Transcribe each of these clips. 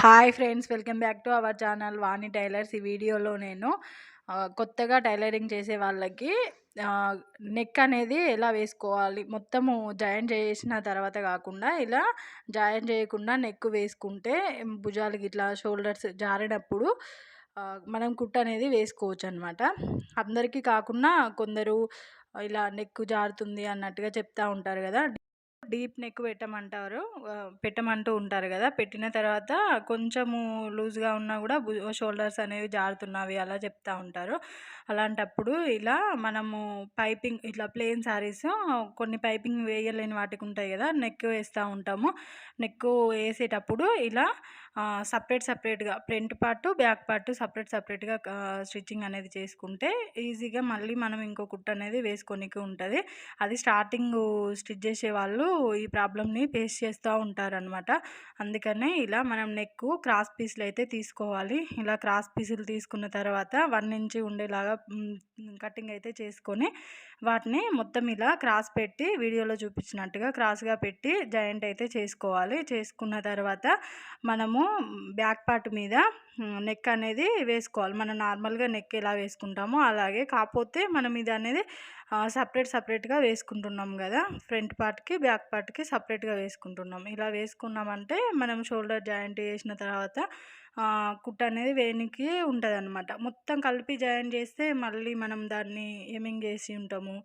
Hi friends, welcome back to our channel Vani tailors. ఈ వీడియోలో నేను కొత్తగా టైలరింగ్ చేసే వాళ్ళకి ఆహ్, నెక్ అనేది ఎలా వేసుకోవాలి, మొత్తము జాయింట్ చేసిన తర్వాత కాకుండా ఇలా జాయింట్ చేయకుండా నెక్ వేసుకుంటే భుజాలకి ఇట్లా షోల్డర్స్ జారినప్పుడు మనం కుట్టు అనేది వేసుకోవచ్చు అనమాట. అందరికీ కాకుండా కొందరు ఇలా నెక్ జారుతుంది అన్నట్టుగా చెప్తా ఉంటారు కదా. డీప్ నెక్ పెట్టమంటూ ఉంటారు కదా. పెట్టిన తర్వాత కొంచెము లూజ్గా ఉన్నా కూడా షోల్డర్స్ అనేవి జారుతున్నవి అలా చెప్తా ఉంటారు. అలాంటప్పుడు ఇలా మనము పైపింగ్ ఇట్లా ప్లెయిన్ శారీస్ కొన్ని పైపింగ్ వేయలేని వాటికి ఉంటాయి కదా, నెక్ వేస్తూ ఉంటాము. నెక్ వేసేటప్పుడు ఇలా సపరేట్గా ఫ్రంట్ పార్ట్ బ్యాక్ పార్ట్ సపరేట్గా స్టిచ్చింగ్ అనేది చేసుకుంటే ఈజీగా మళ్ళీ మనం ఇంకో కుట్టు అనేది వేసుకోనికి ఉంటుంది. అది స్టార్టింగ్ స్టిచ్ చేసే వాళ్ళు ఈ ప్రాబ్లమ్ని ఫేస్ చేస్తూ ఉంటారనమాట. అందుకనే ఇలా మనం నెక్ క్రాస్ పీసులు అయితే తీసుకోవాలి. ఇలా క్రాస్ పీసులు తీసుకున్న తర్వాత 1 ఇంచ్ ఉండేలాగా కటింగ్ అయితే చేసుకొని వాటిని మొత్తం ఇలా క్రాస్ పెట్టి వీడియోలో చూపించినట్టుగా క్రాస్గా పెట్టి జాయింట్ అయితే చేసుకోవాలి. చేసుకున్న తర్వాత మనము బ్యాక్ పార్ట్ మీద నెక్ అనేది వేసుకోవాలి. మనం నార్మల్గా నెక్ ఎలా వేసుకుంటామో అలాగే, కాకపోతే మనం ఇది అనేది సపరేట్గా వేసుకుంటున్నాం కదా. ఫ్రంట్ పార్ట్కి బ్యాక్ పార్ట్కి సపరేట్గా వేసుకుంటున్నాం. ఇలా వేసుకున్నామంటే మనం షోల్డర్ జాయింట్ చేసిన తర్వాత కుట్టు అనేది వేనికి ఉంటుంది అనమాట. మొత్తం కలిపి జాయింట్ చేస్తే మళ్ళీ మనం దాన్ని ఏమింగ్ చేసి ఉంటాము,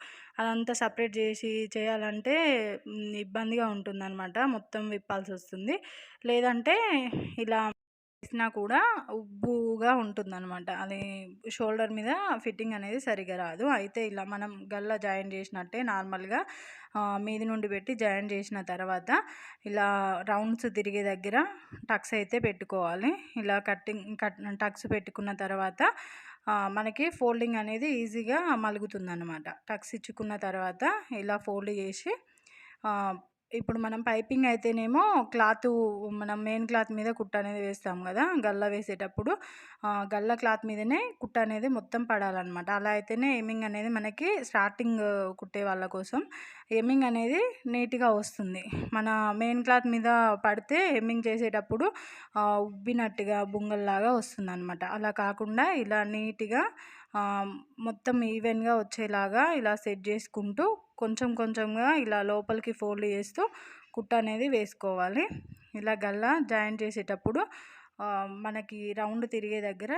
అదంతా సపరేట్ చేసి చేయాలంటే ఇబ్బందిగా ఉంటుందన్నమాట. మొత్తం విప్పాల్సి వస్తుంది. లేదంటే ఇలా వేసినా కూడా ఉబ్బుగా ఉంటుందన్నమాట. అది షోల్డర్ మీద ఫిట్టింగ్ అనేది సరిగా రాదు. అయితే ఇలా మనం గల్లా జాయిన్ చేసినట్టే నార్మల్గా మీది నుండి పెట్టి జాయిన్ చేసిన తర్వాత ఇలా రౌండ్స్ తిరిగే దగ్గర టక్స్ అయితే పెట్టుకోవాలి. ఇలా టక్స్ పెట్టుకున్న తర్వాత మనకి ఫోల్డింగ్ అనేది ఈజీగా మలుగుతుందన్నమాట. టక్స్ ఇచ్చుకున్న తర్వాత ఇలా ఫోల్డ్ చేసి ఇప్పుడు మనం పైపింగ్ అయితేనేమో మనం మెయిన్ క్లాత్ మీద కుట్టు అనేది వేస్తాం కదా. గల్ల వేసేటప్పుడు గల్ల క్లాత్ మీదనే కుట్టు అనేది మొత్తం పడాలన్నమాట. అలా అయితేనే ఎమ్మింగ్ అనేది మనకి స్టార్టింగ్ కుట్టే వాళ్ళ కోసం ఎమ్మింగ్ అనేది నీట్గా వస్తుంది. మన మెయిన్ క్లాత్ మీద పడితే ఎమ్మింగ్ చేసేటప్పుడు ఉబ్బినట్టుగా బుంగల్లాగా వస్తుంది అనమాట. అలా కాకుండా ఇలా నీట్గా మొత్తం ఈవెన్గా వచ్చేలాగా ఇలా సెట్ చేసుకుంటూ కొంచెంగా ఇలా లోపలికి ఫోల్డ్ చేస్తూ కుట్టు అనేది వేసుకోవాలి. ఇలా గల్లా జాయింట్ చేసేటప్పుడు మనకి రౌండ్ తిరిగే దగ్గర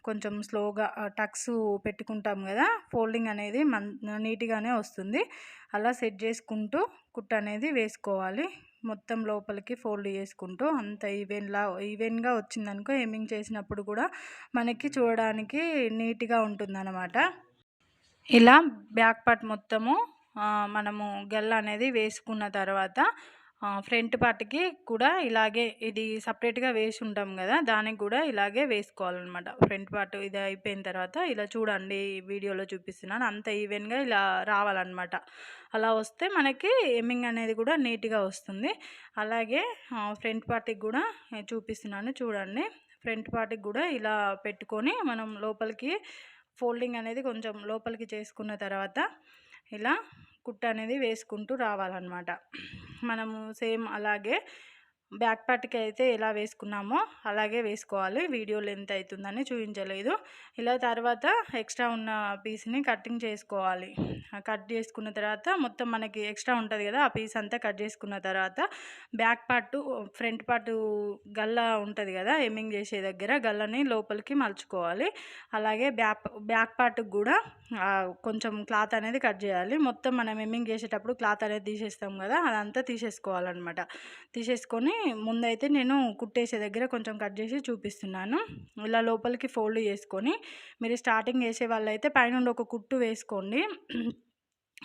కొంచెం స్లోగా టక్స్ పెట్టుకుంటాం కదా, ఫోల్డింగ్ అనేది నీట్గానే వస్తుంది. అలా సెట్ చేసుకుంటూ కుట్టు అనేది వేసుకోవాలి. మొత్తం లోపలికి ఫోల్డ్ చేసుకుంటూ అంత ఈవెన్గా వచ్చిందనుకో ఎమ్మింగ్ చేసినప్పుడు కూడా మనకి చూడడానికి నీట్గా ఉంటుందన్నమాట. ఇలా బ్యాక్ పార్ట్ మొత్తము మనము గల్ల అనేది వేసుకున్న తర్వాత ఫ్రంట్ పార్ట్కి కూడా ఇలాగే ఇది సపరేట్గా వేసి ఉంటాం కదా, దానికి కూడా ఇలాగే వేసుకోవాలన్నమాట. ఫ్రంట్ పార్ట్ ఇది అయిపోయిన తర్వాత ఇలా చూడండి, వీడియోలో చూపిస్తున్నాను, అంత ఈవెన్గా ఇలా రావాలన్నమాట. అలా వస్తే మనకి ఎమ్మింగ్ అనేది కూడా నీట్గా వస్తుంది. అలాగే ఫ్రంట్ పార్ట్కి కూడా చూపిస్తున్నాను చూడండి. ఫ్రంట్ పార్ట్కి కూడా ఇలా పెట్టుకొని మనం లోపలికి ఫోల్డింగ్ అనేది కొంచెం లోపలికి చేసుకున్న తర్వాత ఇలా కుట్టు అనేది వేసుకుంటూ రావాలన్నమాట. మనము సేమ్ అలాగే బ్యాక్ పార్ట్కి అయితే ఎలా వేసుకున్నామో అలాగే వేసుకోవాలి. వీడియో లెంత్ అవుతుందని చూపించలేదు. ఇలా తర్వాత ఎక్స్ట్రా ఉన్న పీస్ని కటింగ్ చేసుకోవాలి. కట్ చేసుకున్న తర్వాత మొత్తం మనకి ఎక్స్ట్రా ఉంటుంది కదా, ఆ పీస్ అంతా కట్ చేసుకున్న తర్వాత బ్యాక్ పార్ట్ ఫ్రంట్ పార్ట్ గల్ల ఉంటుంది కదా, ఎమ్మింగ్ చేసే దగ్గర గల్లని లోపలికి మలుచుకోవాలి. అలాగే బ్యాక్ పార్ట్కి కూడా కొంచెం క్లాత్ అనేది కట్ చేయాలి. మొత్తం మనం ఎమ్మింగ్ చేసేటప్పుడు క్లాత్ అనేది తీసేస్తాం కదా, అదంతా తీసేసుకోవాలన్నమాట. తీసేసుకొని ముందైతే నేను కుట్టేసే దగ్గర కొంచెం కట్ చేసి చూపిస్తున్నాను. ఇలా లోపలికి ఫోల్డ్ చేసుకొని మీరు స్టార్టింగ్ వేసే వాళ్ళైతే పైనుండి ఒక కుట్టు వేసుకోండి.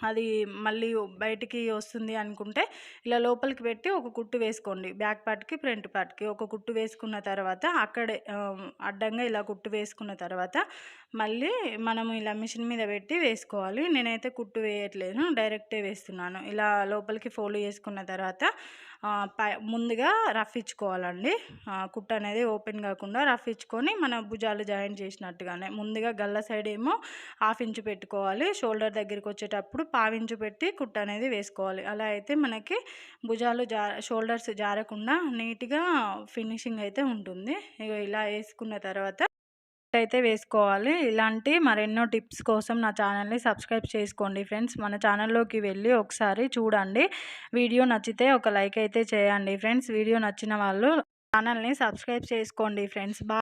అది మళ్ళీ బయటికి వస్తుంది అనుకుంటే ఇలా లోపలికి పెట్టి ఒక కుట్టు వేసుకోండి. బ్యాక్ పార్ట్కి ఫ్రంట్ పార్ట్కి ఒక కుట్టు వేసుకున్న తర్వాత అక్కడే అడ్డంగా ఇలా కుట్టు వేసుకున్న తర్వాత మళ్ళీ మనము ఇలా మిషన్ మీద పెట్టి వేసుకోవాలి. నేనైతే కుట్టు వేయట్లేదు, డైరెక్టే వేస్తున్నాను. ఇలా లోపలికి ఫోల్డ్ చేసుకున్న తర్వాత ముందుగా రఫ్ ఇచ్చుకోవాలండి. కుట్టు అనేది ఓపెన్ కాకుండా రఫ్ ఇచ్చుకొని మన భుజాలు జాయింట్ చేసినట్టుగానే ముందుగా గల్ల సైడ్ ఏమో 1/2 ఇంచు పెట్టుకోవాలి. షోల్డర్ దగ్గరికి వచ్చేటప్పుడు 1/4 ఇంచు పెట్టి కుట్టు అనేది వేసుకోవాలి. అలా అయితే మనకి భుజాలు షోల్డర్స్ జారకుండా నీట్గా ఫినిషింగ్ అయితే ఉంటుంది. ఇక ఇలా వేసుకున్న తర్వాత అయితే వేసుకోవాలి. ఇలాంటి మరెన్నో టిప్స్ కోసం నా ఛానల్ని సబ్స్క్రైబ్ చేసుకోండి ఫ్రెండ్స్. మన ఛానల్లోకి వెళ్ళి ఒకసారి చూడండి. వీడియో నచ్చితే ఒక లైక్ అయితే చేయండి ఫ్రెండ్స్. వీడియో నచ్చిన వాళ్ళు ఛానల్ని సబ్స్క్రైబ్ చేసుకోండి ఫ్రెండ్స్.